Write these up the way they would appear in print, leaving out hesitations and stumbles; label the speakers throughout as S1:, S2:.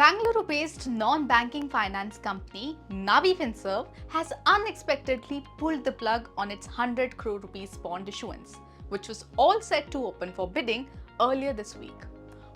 S1: Bengaluru-based non-banking finance company Navi Finserv has unexpectedly pulled the plug on its 100 crore rupees bond issuance, which was all set to open for bidding earlier this week.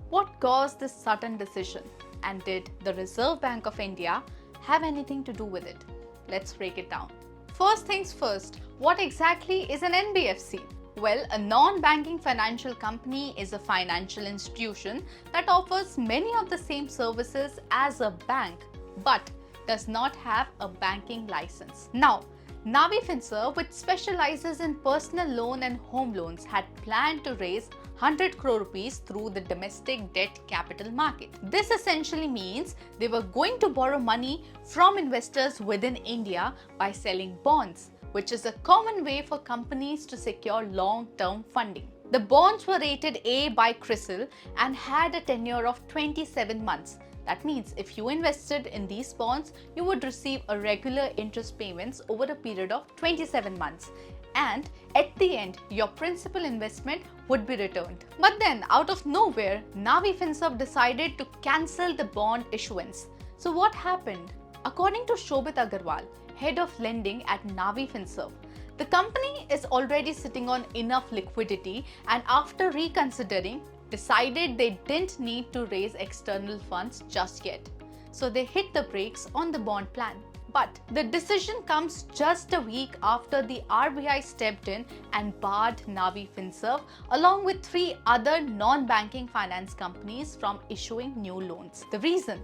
S1: What caused this sudden decision, and did the Reserve Bank of India have anything to do with it? Let's break it down. First things first, what exactly is an NBFC? Well, a non-banking financial company is a financial institution that offers many of the same services as a bank but does not have a banking license. Now, Navi Finserv, which specializes in personal loan and home loans, had planned to raise 100 crore rupees through the domestic debt capital market. This essentially means they were going to borrow money from investors within India by selling bonds, which is a common way for companies to secure long-term funding. The bonds were rated A by CRISIL and had a tenure of 27 months. That means if you invested in these bonds, you would receive a regular interest payments over a period of 27 months. And at the end, your principal investment would be returned. But then, out of nowhere, Navi Finserv decided to cancel the bond issuance. So what happened? According to Shobit Agarwal, head of lending at Navi Finserv, the company is already sitting on enough liquidity and after reconsidering, decided they didn't need to raise external funds just yet. So they hit the brakes on the bond plan. But the decision comes just a week after the RBI stepped in and barred Navi Finserv along with 3 other non-banking finance companies from issuing new loans. The reason?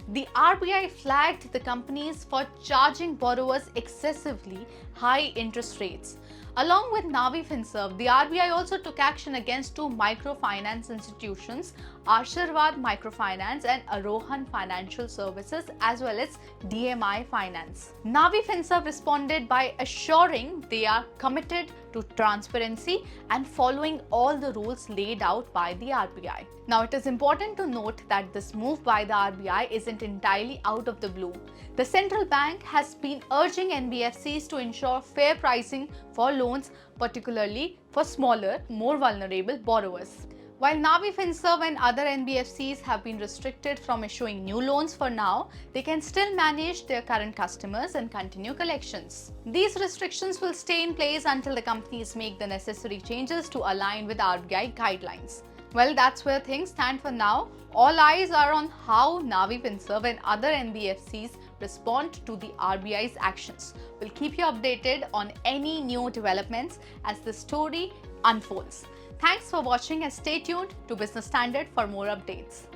S1: The RBI flagged the companies for charging borrowers excessively high interest rates. Along with Navi Finserv, the RBI also took action against 2 microfinance institutions, Asharvad Microfinance and Arohan Financial Services, as well as DMI Finance. Navi Finserv responded by assuring they are committed to transparency and following all the rules laid out by the RBI. Now, it is important to note that this move by the RBI isn't entirely out of the blue. The central bank has been urging NBFCs to ensure fair pricing for loans, particularly for smaller, more vulnerable borrowers. While Navi Finserv and other NBFCs have been restricted from issuing new loans for now, they can still manage their current customers and continue collections. These restrictions will stay in place until the companies make the necessary changes to align with RBI guidelines. Well, that's where things stand for now. All eyes are on how Navi Finserv and other NBFCs respond to the RBI's actions. We'll keep you updated on any new developments as the story unfolds. Thanks for watching and stay tuned to Business Standard for more updates.